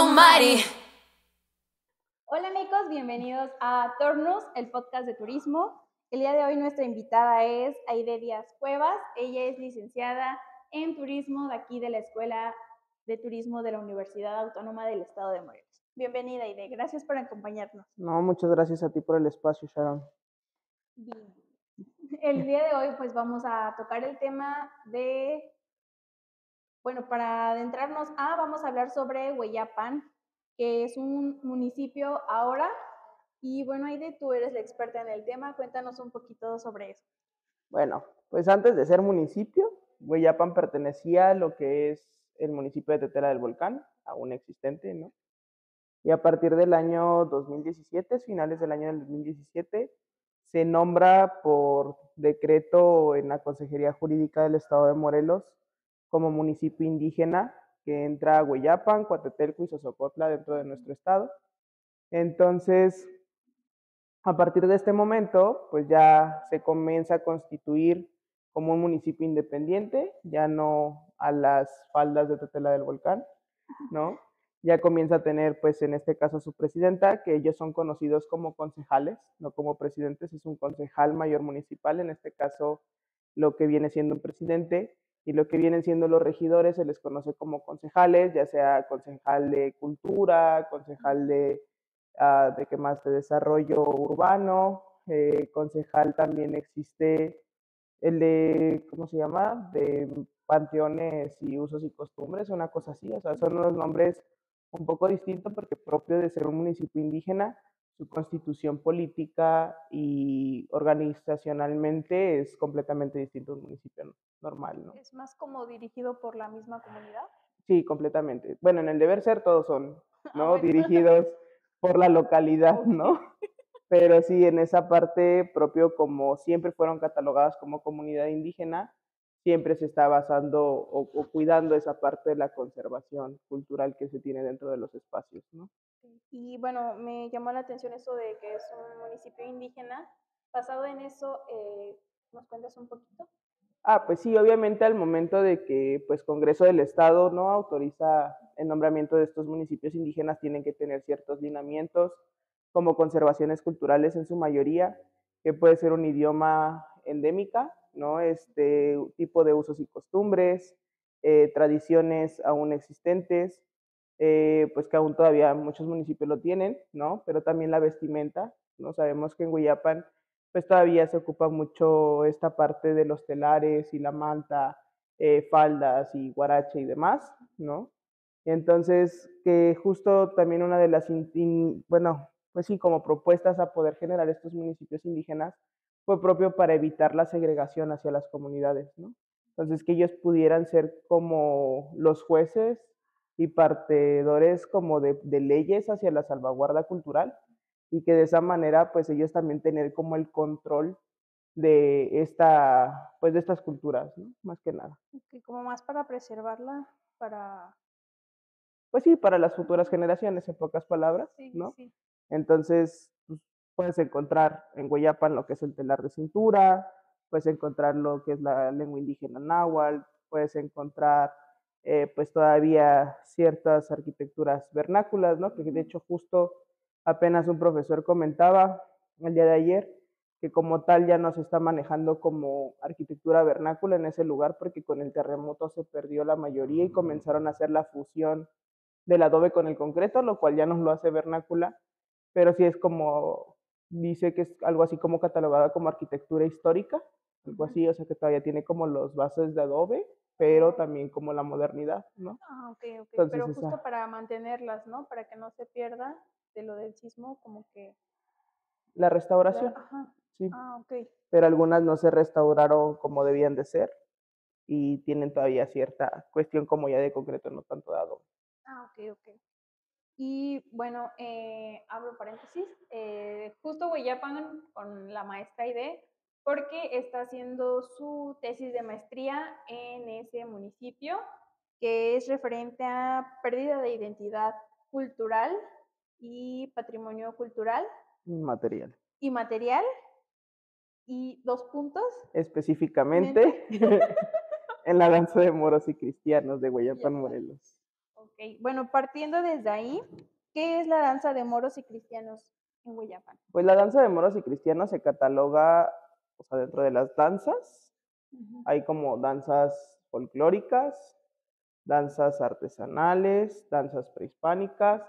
somebody. Hola amigos, bienvenidos a Tornus, el podcast de turismo. El día de hoy nuestra invitada es Aide Díaz Cuevas. Ella es licenciada en turismo de aquí de la Escuela de Turismo de la Universidad Autónoma del Estado de Morelos. Bienvenida Aide, gracias por acompañarnos. No, muchas gracias a ti por el espacio, Sharon. Bien. El día de hoy pues vamos a tocar el tema de, para adentrarnos vamos a hablar sobre Hueyapan, que es un municipio ahora. Y bueno, Aide, tú eres la experta en el tema, cuéntanos un poquito sobre eso. Bueno, pues antes de ser municipio, Hueyapan pertenecía a lo que es el municipio de Tetela del Volcán, aún existente, ¿no? Y a partir del año 2017, finales del año 2017, se nombra por decreto en la Consejería Jurídica del Estado de Morelos como municipio indígena que entra a Hueyapan, Coatetelco y Sosocotla dentro de nuestro estado. Entonces, a partir de este momento, pues ya se comienza a constituir como un municipio independiente, ya no a las faldas de Tetela del Volcán, ¿no? Ya comienza a tener, pues en este caso, su presidenta, que ellos son conocidos como concejales, no como presidentes, es un concejal mayor municipal, en este caso lo que viene siendo un presidente, y lo que vienen siendo los regidores se les conoce como concejales, ya sea concejal de cultura, concejal de qué más, de desarrollo urbano, concejal también existe el de, ¿cómo se llama? De panteones y usos y costumbres, una cosa así, o sea, son unos nombres un poco distintos porque propio de ser un municipio indígena, su constitución política y organizacionalmente es completamente distinto a un municipio normal, ¿no? ¿Es más como dirigido por la misma comunidad? Sí, completamente. Bueno, en el deber ser todos son, ¿no? Bueno. Dirigidos por la localidad, Okay. ¿no? Pero sí, en esa parte propio, como siempre fueron catalogadas como comunidad indígena, siempre se está basando o cuidando esa parte de la conservación cultural que se tiene dentro de los espacios, ¿no? Y bueno, me llamó la atención eso de que es un municipio indígena. Basado en eso, ¿nos cuentas un poquito? Pues sí, obviamente al momento de que pues Congreso del Estado no autoriza el nombramiento de estos municipios indígenas, tienen que tener ciertos lineamientos como conservaciones culturales en su mayoría, que puede ser un idioma endémica, ¿no? Tipo de usos y costumbres, tradiciones aún existentes, pues que aún todavía muchos municipios lo tienen, ¿no? Pero también la vestimenta, ¿no? Sabemos que en Huillapan pues todavía se ocupa mucho esta parte de los telares y la manta, faldas y guarache y demás, ¿no? Entonces, que justo también una de las, pues sí, como propuestas a poder generar estos municipios indígenas fue propio para evitar la segregación hacia las comunidades, ¿no? Entonces, que ellos pudieran ser como los jueces y partidores como de leyes hacia la salvaguarda cultural y que de esa manera pues ellos también tener como el control de pues de estas culturas, ¿no? Más que nada. Okay, como más para preservarla, para... Pues sí, para las futuras generaciones, en pocas palabras, Sí, ¿no? sí. Entonces, pues, puedes encontrar en Hueyapan lo que es el telar de cintura, puedes encontrar lo que es la lengua indígena náhuatl, puedes encontrar pues todavía ciertas arquitecturas vernáculas, ¿no? Que de hecho justo apenas un profesor comentaba el día de ayer que como tal ya no se está manejando como arquitectura vernácula en ese lugar porque con el terremoto se perdió la mayoría y comenzaron a hacer la fusión del adobe con el concreto, lo cual ya nos lo hace vernácula, pero sí es como, dice que es algo así como catalogada como arquitectura histórica, algo así, o sea que todavía tiene como los bases de adobe, pero también como la modernidad, ¿no? Ok. Entonces, Pero justo para mantenerlas, ¿no? Para que no se pierda de lo del sismo, como que... la restauración, Ajá. sí, Ok. pero algunas no se restauraron como debían de ser y tienen todavía cierta cuestión como ya de concreto, no tanto de adobe. Ok. Y bueno, abro paréntesis, justo Hueyapan con la maestra Aide, porque está haciendo su tesis de maestría en ese municipio, que es referente a pérdida de identidad cultural y patrimonio cultural Material. y material. Y 2 puntos. Específicamente en la danza de moros y cristianos de Hueyapan, Morelos. Ok. Bueno, partiendo desde ahí, ¿qué es la danza de moros y cristianos en Hueyapan? Pues la danza de moros y cristianos se cataloga, o sea, dentro de las danzas, Ujú. hay como danzas folclóricas, danzas artesanales, danzas prehispánicas,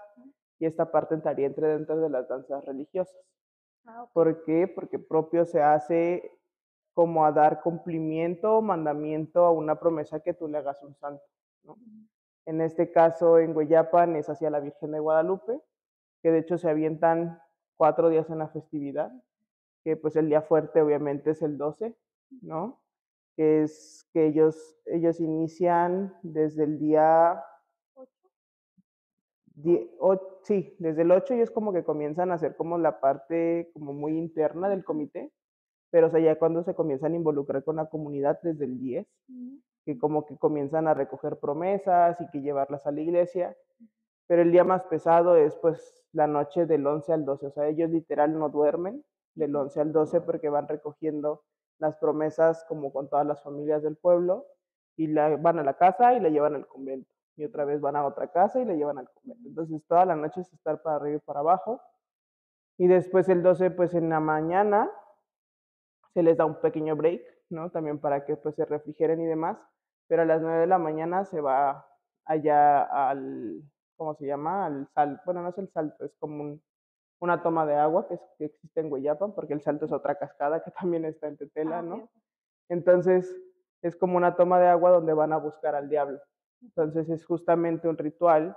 y esta parte entraría dentro de las danzas religiosas. Ah, ok. ¿Por qué? Porque propio se hace como a dar cumplimiento o mandamiento a una promesa que tú le hagas a un santo, ¿no? En este caso, en Hueyapan es hacia la Virgen de Guadalupe, que de hecho se avientan 4 días en la festividad, que pues el día fuerte obviamente es el 12, ¿no? Que es que ellos inician desde el día, sí, desde el 8 ellos como que comienzan a hacer como la parte como muy interna del comité, pero o sea, ya cuando se comienzan a involucrar con la comunidad desde el 10, que como que comienzan a recoger promesas y que llevarlas a la iglesia, pero el día más pesado es pues la noche del 11 al 12, o sea, ellos literal no duermen del 11 al 12 porque van recogiendo las promesas como con todas las familias del pueblo y van a la casa y la llevan al convento y otra vez van a otra casa y la llevan al convento. Entonces toda la noche es estar para arriba y para abajo y después el 12 pues en la mañana se les da un pequeño break, ¿no? También para que pues se refrigeren y demás, pero a las 9 de la mañana se va allá al, ¿cómo se llama? Al salto, bueno, no es el salto, es como una toma de agua que existe en Hueyapan, porque el salto es otra cascada que también está en Ah, Tetela, ok, ¿no? ok. Entonces es como una toma de agua donde van a buscar al diablo. Entonces es justamente un ritual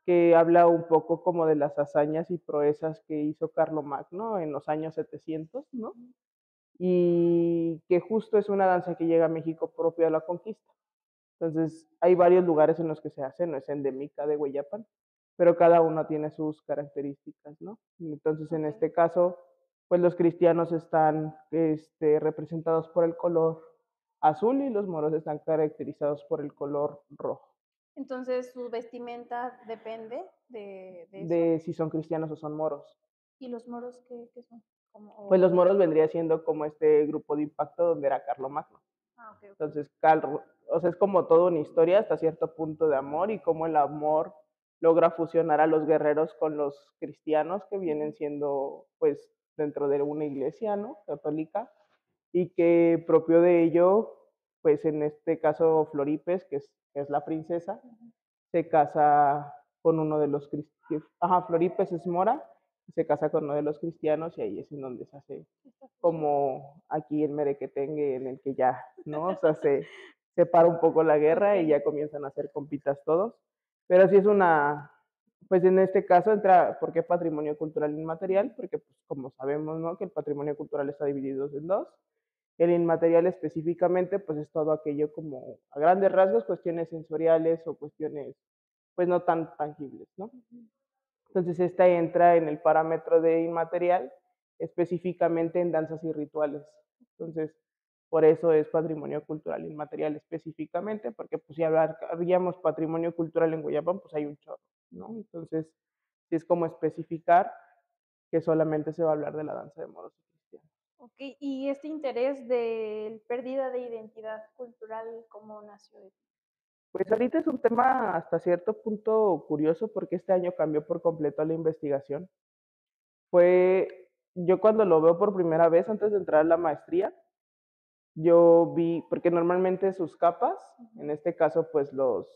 que habla un poco como de las hazañas y proezas que hizo Carlomagno en los años 700, ¿no? Y que justo es una danza que llega a México propio de la conquista. Entonces, hay varios lugares en los que se hace, no es endémica de Hueyapan, pero cada uno tiene sus características, ¿no? Entonces, en Ok. este caso, pues los cristianos están representados por el color azul y los moros están caracterizados por el color rojo, Entonces, su vestimenta depende de eso. de si son cristianos o son moros. ¿Y los moros qué son? Como, Pues los moros vendría siendo como este grupo de impacto donde era Carlomagno. ah, ok, ok. Entonces, o sea, es como toda una historia hasta cierto punto de amor y cómo el amor logra fusionar a los guerreros con los cristianos que vienen siendo, pues, dentro de una iglesia, ¿no? Católica, y que propio de ello, pues en este caso Floripes, que es la princesa, se casa con uno de los cristianos, ajá, Floripes es mora, se casa con uno de los cristianos y ahí es en donde se hace como aquí en Merequetengue, en el que ya, ¿no? O sea, se para un poco la guerra y Ok. ya comienzan a hacer compitas todos. Pero sí es pues en este caso entra, ¿por qué patrimonio cultural inmaterial? Porque pues como sabemos, ¿no? Que el patrimonio cultural está dividido en dos. El inmaterial específicamente, pues es todo aquello como a grandes rasgos, cuestiones sensoriales o cuestiones, pues no tan tangibles, ¿no? Entonces esta entra en el parámetro de inmaterial, específicamente en danzas y rituales. Entonces, por eso es patrimonio cultural inmaterial específicamente, porque pues si hablaríamos patrimonio cultural en Guayapán, pues hay un chorro, ¿no? Entonces, sí es como especificar que solamente se va a hablar de la danza de moros y cristianos. Ok, y este interés de pérdida de identidad cultural, ¿cómo nació de ti? Pues ahorita es un tema hasta cierto punto curioso porque este año cambió por completo la investigación. Yo cuando lo veo por primera vez antes de entrar a la maestría, yo vi, porque normalmente sus capas, en este caso pues los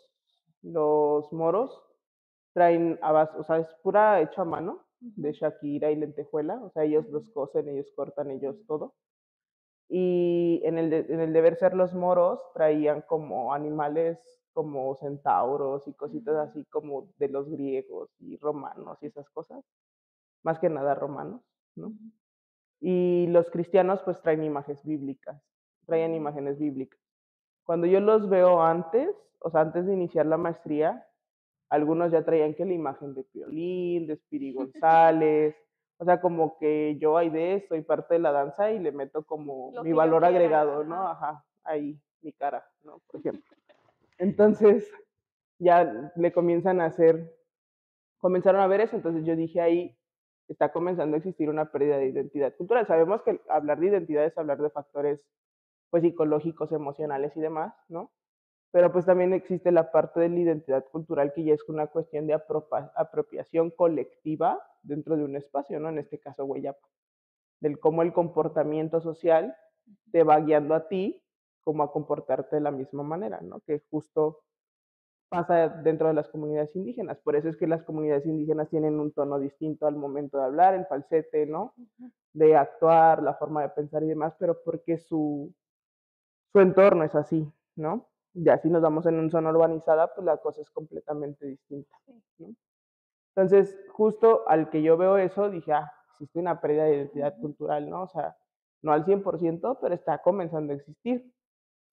moros, traen o sea, es pura hecho a mano, de Shakira y lentejuela, o sea, ellos los cosen, ellos cortan, ellos todo. Y en el deber ser los moros traían como animales como centauros y cositas así como de los griegos y romanos y esas cosas, más que nada romanos, ¿no? Y los cristianos pues traen imágenes bíblicas, traían imágenes bíblicas. Cuando yo los veo antes, o sea, antes de iniciar la maestría, algunos ya traían que la imagen de Piolín, de Spiri González, o sea, como que yo Aide soy parte de la danza y le meto como Lo mi que yo valor quiera, agregado, ¿no? ajá. Ajá, ahí, mi cara, ¿no? Por ejemplo. Entonces, ya le comenzaron a ver eso, entonces yo dije ahí, está comenzando a existir una pérdida de identidad cultural. Sabemos que hablar de identidad es hablar de factores, pues, psicológicos, emocionales y demás, ¿no? pero pues también existe la parte de la identidad cultural que ya es una cuestión de apropiación colectiva dentro de un espacio, ¿no? En este caso, Hueyapa, del cómo el comportamiento social te va guiando a ti como a comportarte de la misma manera, ¿no? Que justo pasa dentro de las comunidades indígenas. Por eso es que las comunidades indígenas tienen un tono distinto al momento de hablar, el falsete, ¿no? De actuar, la forma de pensar y demás, pero porque su entorno es así, ¿no? Ya si nos vamos en una zona urbanizada, pues la cosa es completamente distinta, ¿no? Entonces, justo al que yo veo eso, dije, existe una pérdida de identidad cultural, ¿no? O sea, no al 100%, pero está comenzando a existir.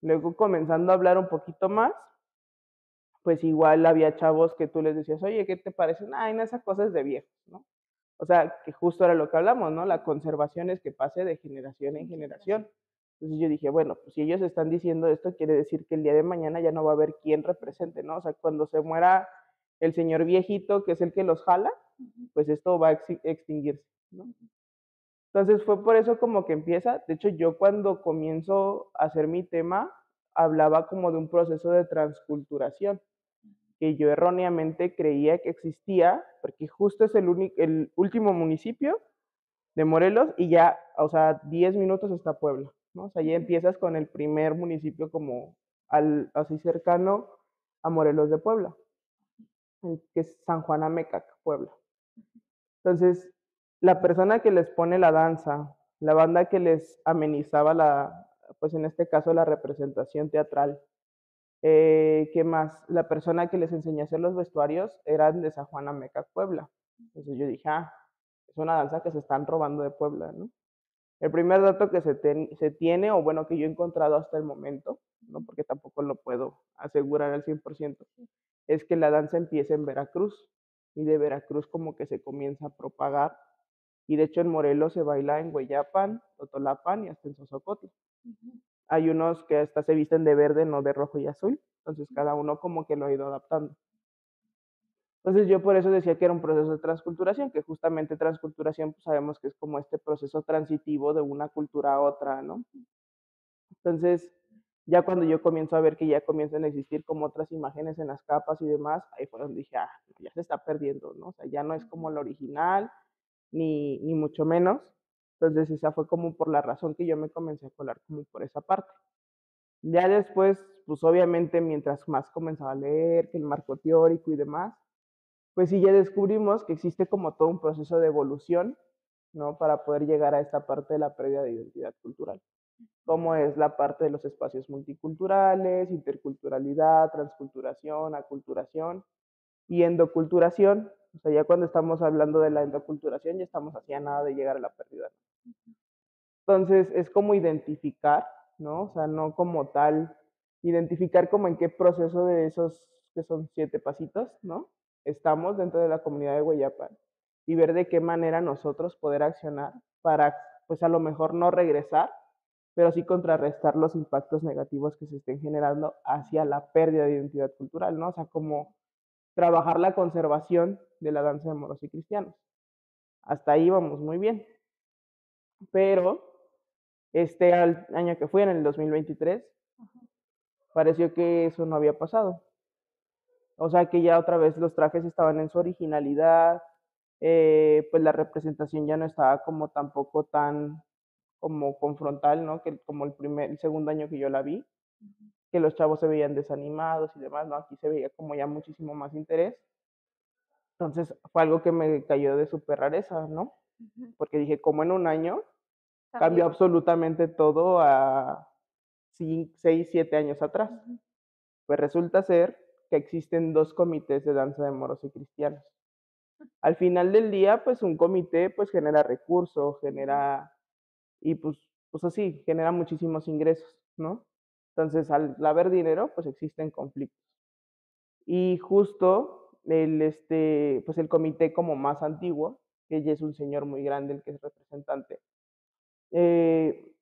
Luego, comenzando a hablar un poquito más, pues igual había chavos que tú les decías, oye, ¿qué te parece? Ay, no, esa cosa es de viejos, ¿no? O sea, que justo era lo que hablamos, ¿no? La conservación es que pase de generación en generación. Entonces yo dije, bueno, pues si ellos están diciendo esto, quiere decir que el día de mañana ya no va a haber quien represente, ¿no? O sea, cuando se muera el señor viejito, que es el que los jala, pues esto va a extinguirse, ¿no? Entonces fue por eso como que empieza. De hecho, yo cuando comienzo a hacer mi tema, hablaba como de un proceso de transculturación que yo erróneamente creía que existía, porque justo es el último municipio de Morelos y ya, o sea, 10 minutos está Puebla, ¿no? O sea, ya empiezas con el primer municipio como así cercano a Morelos de Puebla, que es San Juan Amecac, Puebla. Entonces, la persona que les pone la danza, la banda que les amenizaba pues en este caso la representación teatral, ¿qué más? La persona que les enseñó a hacer los vestuarios eran de San Juan Amecac, Puebla. Entonces yo dije, es una danza que se están robando de Puebla, ¿no? El primer dato que se tiene, o bueno, que yo he encontrado hasta el momento, ¿no? Porque tampoco lo puedo asegurar al 100%, es que la danza empieza en Veracruz y de Veracruz como que se comienza a propagar y de hecho en Morelos se baila en Hueyapan, Totolapan y hasta en Sosocotla. Hay unos que hasta se visten de verde, no de rojo y azul, entonces cada uno como que lo ha ido adaptando. Entonces yo por eso decía que era un proceso de transculturación, que justamente transculturación pues sabemos que es como este proceso transitivo de una cultura a otra, ¿no? Entonces ya cuando yo comienzo a ver que ya comienzan a existir como otras imágenes en las capas y demás, ahí fue donde dije, ya se está perdiendo, ¿no? O sea, ya no es como el original, ni mucho menos. Entonces esa fue como por la razón que yo me comencé a colar como por esa parte. Ya después, pues obviamente mientras más comenzaba a leer, que el marco teórico y demás, pues sí ya descubrimos que existe como todo un proceso de evolución, ¿no? Para poder llegar a esta parte de la pérdida de identidad cultural, como es la parte de los espacios multiculturales, interculturalidad, transculturación, aculturación y endoculturación. O sea, ya cuando estamos hablando de la endoculturación ya estamos hacia nada de llegar a la pérdida. Entonces es como identificar, ¿no? O sea, no como tal, identificar como en qué proceso de esos que son 7 pasitos, ¿no? Estamos dentro de la comunidad de Hueyapan y ver de qué manera nosotros poder accionar para, pues a lo mejor no regresar, pero sí contrarrestar los impactos negativos que se estén generando hacia la pérdida de identidad cultural, ¿no? O sea, como trabajar la conservación de la danza de moros y cristianos. Hasta ahí vamos muy bien. Pero este año que fui, en el 2023, pareció que eso no había pasado. O sea que ya otra vez los trajes estaban en su originalidad, pues la representación ya no estaba como tampoco tan como confrontal, ¿no? Que como el segundo año que yo la vi, que los chavos se veían desanimados y demás, ¿no? Aquí se veía como ya muchísimo más interés. Entonces fue algo que me cayó de súper rareza, ¿no? Porque dije, como en un año cambió absolutamente todo a 6, 7 años atrás. Pues resulta ser que existen 2 comités de danza de moros y cristianos. Al final del día, pues un comité pues genera recursos, y pues así, genera muchísimos ingresos, ¿no? Entonces, al haber dinero, pues existen conflictos. Y justo pues el comité como más antiguo, que ya es un señor muy grande el que es representante, eh,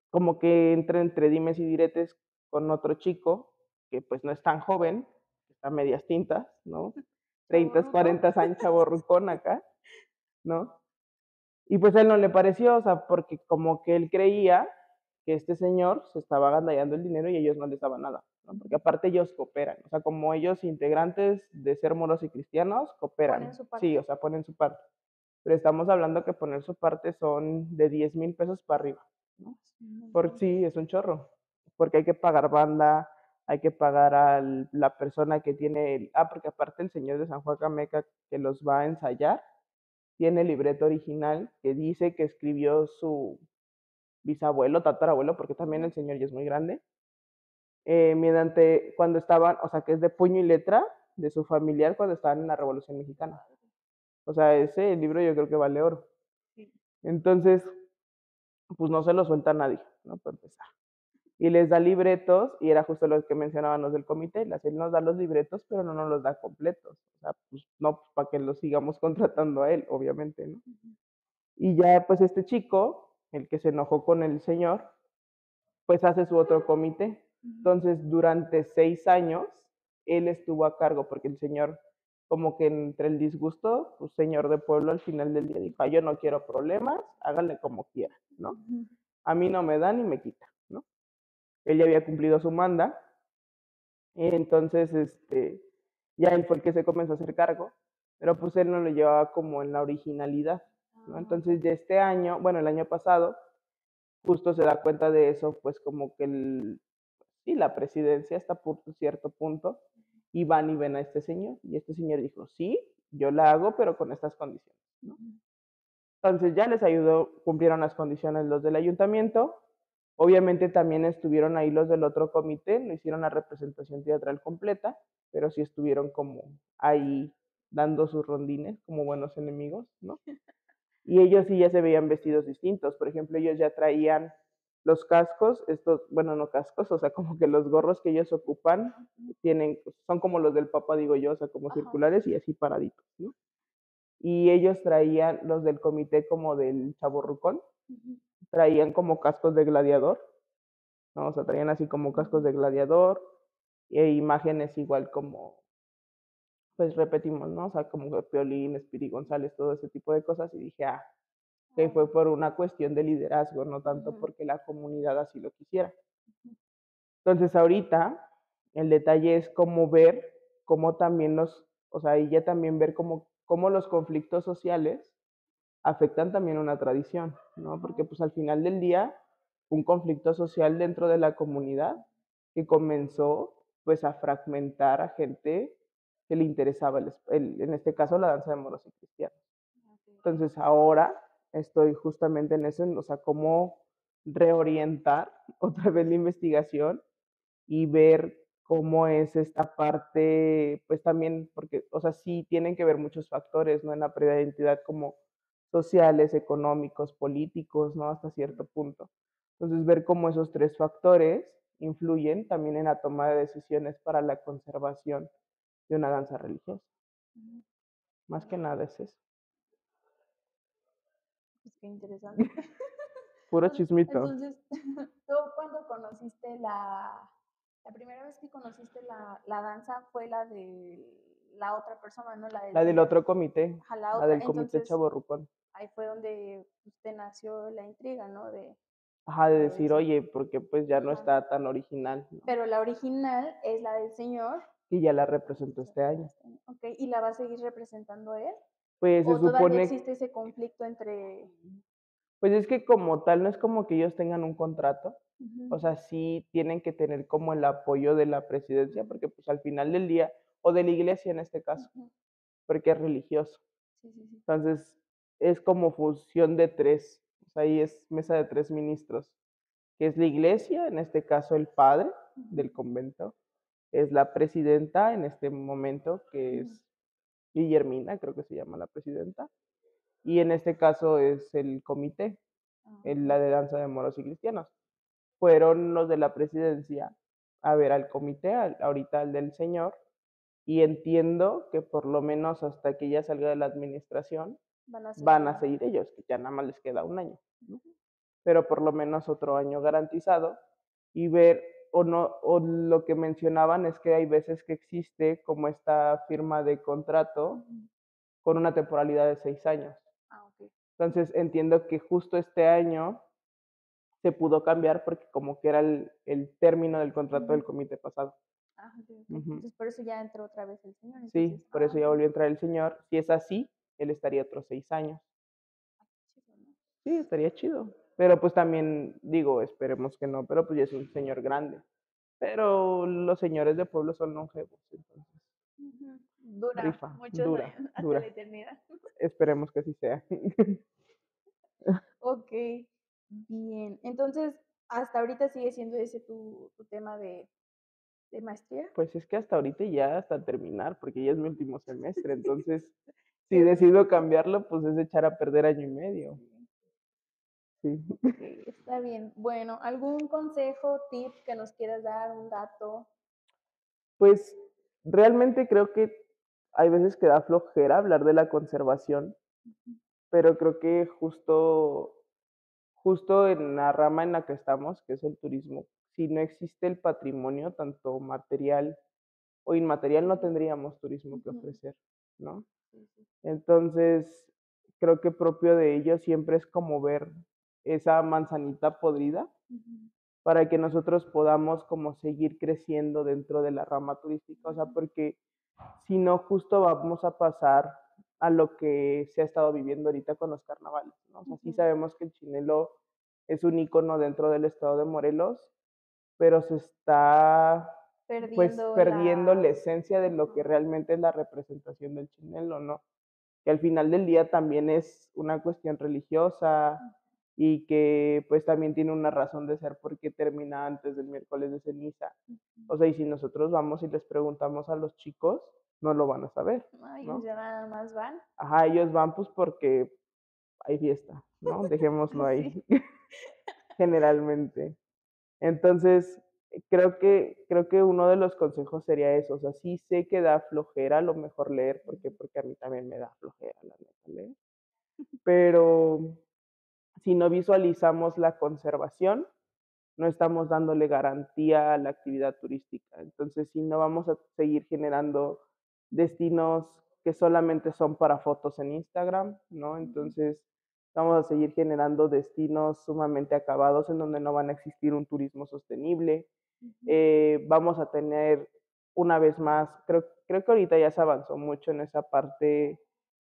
como que entra entre dimes y diretes con otro chico que pues no es tan joven, está a medias tintas, ¿no? 30, 40 años, chavorrucón acá, ¿no? Y pues a él no le pareció, o sea, porque como que él creía que este señor se estaba agandallando el dinero y ellos no les daban nada, ¿no? Porque aparte ellos cooperan, o sea, como ellos integrantes de ser moros y cristianos, Ponen cooperan, su parte. sí, o sea, ponen su parte. Pero estamos hablando que poner su parte son de 10,000 pesos para arriba, ¿no? Por sí, es un chorro, porque hay que pagar banda, hay que pagar a la persona que tiene, porque aparte el señor de San Juan Cameca que los va a ensayar, tiene el libreto original que dice que escribió su bisabuelo, tatarabuelo, porque también el señor ya es muy grande, mediante cuando estaban, o sea, que es de puño y letra de su familiar cuando estaban en la Revolución Mexicana. O sea, ese libro yo creo que vale oro. Sí. Entonces, pues no se lo suelta a nadie, ¿no? Para empezar. Y les da libretos, y era justo lo que mencionaban los del comité, él nos da los libretos, pero no nos los da completos. O sea, pues no, pues, para que lo sigamos contratando a él, obviamente, ¿no? Y ya, pues este chico, el que se enojó con el señor, pues hace su otro comité. Entonces, durante 6 años, él estuvo a cargo, porque el señor, como que entre el disgusto, pues señor de pueblo al final del día dijo, yo no quiero problemas, háganle como quieran, ¿no? A mí no me da ni me quita, ¿no? Él ya había cumplido su manda, entonces, ya él fue el que se comenzó a hacer cargo, pero pues él no lo llevaba como en la originalidad, ¿no? Entonces, de este año, bueno, el año pasado, justo se da cuenta de eso, pues como que sí, la presidencia está por cierto punto, y van y ven a este señor, y este señor dijo, sí, yo la hago, pero con estas condiciones, ¿no? Entonces ya les ayudó, cumplieron las condiciones los del ayuntamiento, obviamente también estuvieron ahí los del otro comité, no hicieron la representación teatral completa, pero sí estuvieron como ahí dando sus rondines como buenos enemigos, ¿no? Y ellos sí ya se veían vestidos distintos. Por ejemplo, ellos ya traían los cascos, estos, bueno, no cascos, o sea, como que los gorros que ellos ocupan tienen, son como los del Papa, digo yo, o sea, como circulares y así paraditos, ¿no? Y ellos traían, los del comité como del Chavorrucón, traían como cascos de gladiador, ¿no? O sea, traían así como cascos de gladiador e imágenes igual como, pues repetimos, ¿no? O sea, como de Piolín, Espiri González, todo ese tipo de cosas y dije, que fue por una cuestión de liderazgo, no tanto porque la comunidad así lo quisiera. Entonces ahorita el detalle es cómo ver, cómo también o sea, y ya también ver cómo los conflictos sociales afectan también una tradición, ¿no? Porque pues al final del día, un conflicto social dentro de la comunidad que comenzó pues a fragmentar a gente que le interesaba, en este caso, la danza de moros y cristianos. Entonces ahora estoy justamente en eso, o sea, cómo reorientar otra vez la investigación y ver cómo es esta parte, pues también, porque, o sea, sí tienen que ver muchos factores, ¿no? En la pérdida de identidad como sociales, económicos, políticos, ¿no? Hasta cierto punto. Entonces, ver cómo esos tres factores influyen también en la toma de decisiones para la conservación de una danza religiosa. Más que nada es eso. Pues qué interesante. Puro chismito. Entonces, ¿tú cuando conociste la primera vez que conociste la danza fue la de la otra persona, ¿no? La del La del señor. otro comité, A la la otra. del comité Entonces, Chavorrucón. ahí fue donde te nació la intriga, ¿no? Ajá, de De decir, decir, oye, porque pues ya no ajá. está tan original, ¿no? Pero la original es la del señor. Y ya la representó este año. Ok, ¿y la va a seguir representando él? Pues se ¿O todavía supone, existe ese conflicto entre... pues es que como tal, no es como que ellos tengan un contrato, o sea, sí tienen que tener como el apoyo de la presidencia, porque pues al final del día, o de la iglesia en este caso, porque es religioso. Sí, sí, sí. Entonces, es como fusión de tres, o sea, ahí es mesa de tres ministros, que es la iglesia, en este caso el padre del convento, es la presidenta en este momento, que es Guillermina, creo que se llama la presidenta, y en este caso es el comité, la de danza de moros y cristianos. Fueron los de la presidencia a ver al comité, ahorita al del señor, y entiendo que por lo menos hasta que ya salga de la administración van a seguir ellos, que ya nada más les queda un año, ¿no? Pero por lo menos otro año garantizado y ver o no, o lo que mencionaban es que hay veces que existe como esta firma de contrato con una temporalidad de 6 años. Ah, ok. Entonces entiendo que justo este año se pudo cambiar porque como que era el término del contrato del comité pasado. Ah, ok. Ujú. Entonces por eso ya entró otra vez el señor, entonces, Sí, por eso ya ok. volvió a entrar el señor. Si es así, él estaría otros 6 años. Chido, ¿no? Sí, estaría chido. Pero pues también digo, esperemos que no, pero pues ya es un señor grande. Pero los señores de pueblo son longevos, entonces Ujú. Dura rifa, muchos dura, años, hasta la dura. eternidad. Esperemos que así sea. Ok, bien. Entonces, hasta ahorita sigue siendo ese tu tema de maestría. Pues es que hasta ahorita ya hasta terminar, porque ya es mi último semestre, entonces si Qué decido bueno. cambiarlo, pues es echar a perder año y medio. Sí. Sí. Ok, está bien. Bueno, ¿algún consejo, tip que nos quieras dar, un dato? Pues realmente creo que hay veces que da flojera hablar de la conservación, pero creo que justo en la rama en la que estamos, que es el turismo, si no existe el patrimonio, tanto material o inmaterial, no tendríamos turismo que Ujú. ofrecer, ¿no? Sí, sí. Entonces, creo que propio de ello siempre es como ver esa manzanita podrida Ujú. para que nosotros podamos como seguir creciendo dentro de la rama turística, o sea, porque si no, justo vamos a pasar a lo que se ha estado viviendo ahorita con los carnavales, ¿no? O sea, sí Ujú. sabemos que el Chinelo es un icono dentro del estado de Morelos, pero se está pues Perdiendo perdiendo la la... esencia de lo que Ajá. realmente es la representación del Chinelo, ¿no? Que al final del día también es una cuestión religiosa y que pues también tiene una razón de ser porque termina antes del miércoles de ceniza. Ujú. O sea, y si nosotros vamos y les preguntamos a los chicos, no lo van a saber, Ay, ¿no? ya nada más van. Ajá, ellos van pues porque hay fiesta, ¿no? Dejémoslo ahí, Así. generalmente. Entonces, creo que uno de los consejos sería eso, o sea, sí sé que da flojera a lo mejor leer, porque a mí también me da flojera, la neta, leer, pero si no visualizamos la conservación, no estamos dándole garantía a la actividad turística. Entonces, si no vamos a seguir generando destinos que solamente son para fotos en Instagram, ¿no? Ujú. Entonces, vamos a seguir generando destinos sumamente acabados en donde no van a existir un turismo sostenible. Ujú. Vamos a tener una vez más, creo que ahorita ya se avanzó mucho en esa parte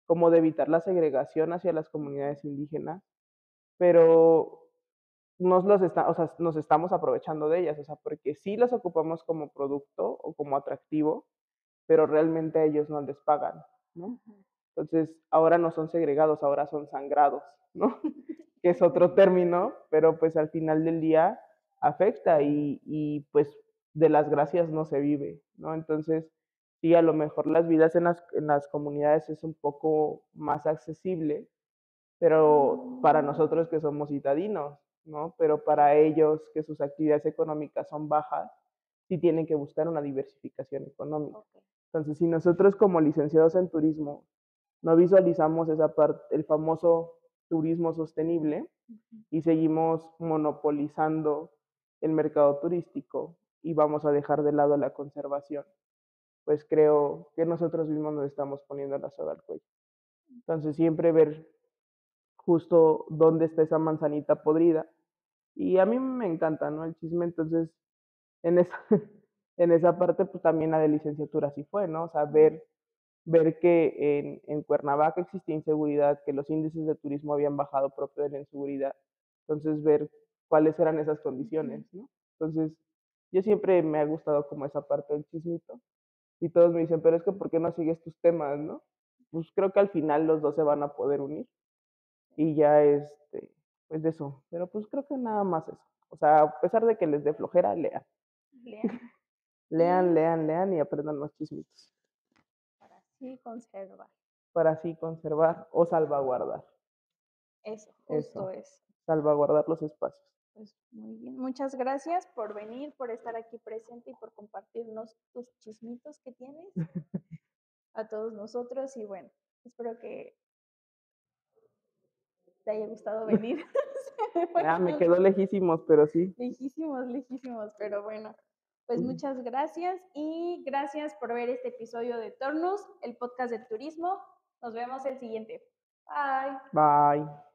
como de evitar la segregación hacia las Ujú. comunidades indígenas, pero o sea, nos estamos aprovechando de ellas, o sea, porque sí las ocupamos como producto o como atractivo, pero realmente a ellos no les pagan, ¿no? Ujú. Entonces, ahora no son segregados, ahora son sangrados, ¿no? Que es Ok. otro término, pero pues al final del día afecta y pues de las gracias no se vive, ¿no? Entonces, sí, a lo mejor las vidas en las comunidades es un poco más accesible, pero para nosotros que somos citadinos, ¿no? Pero para ellos que sus actividades económicas son bajas, sí tienen que buscar una diversificación económica. Ok. Entonces, si nosotros como licenciados en turismo no visualizamos esa parte, el famoso turismo sostenible, Ujú. y seguimos monopolizando el mercado turístico y vamos a dejar de lado la conservación, pues creo que nosotros mismos nos estamos poniendo la soga al cuello. Entonces, siempre ver justo dónde está esa manzanita podrida. Y a mí me encanta, ¿no? El chisme, entonces, en esa, en esa parte, pues también la de licenciatura sí fue, ¿no? O sea, Ujú. ver que en Cuernavaca existía inseguridad, que los índices de turismo habían bajado propio de la inseguridad. Entonces, ver cuáles eran esas Ujú. condiciones, ¿no? Entonces, yo siempre me ha gustado como esa parte del chismito. Y todos me dicen, pero es que ¿por qué no sigues tus temas, no? Pues creo que al final los dos se van a poder unir y ya pues de eso. Pero pues creo que nada más eso. O sea, a pesar de que les dé flojera, lean. Lean. Lean, Y lean, lean y aprendan más chismitos. para así conservar. Para así conservar o salvaguardar. Eso, justo Eso, eso. salvaguardar los espacios. Pues muy bien. Muchas gracias por venir, por estar aquí presente y por compartirnos tus chismitos que tienes a todos nosotros. Y bueno, espero que te haya gustado venir. Se me fue Ah, me tanto. quedó lejísimos, pero sí. Lejísimos, lejísimos, pero bueno. Pues muchas gracias y gracias por ver este episodio de Tornus, el podcast del turismo. Nos vemos el siguiente. Bye. Bye.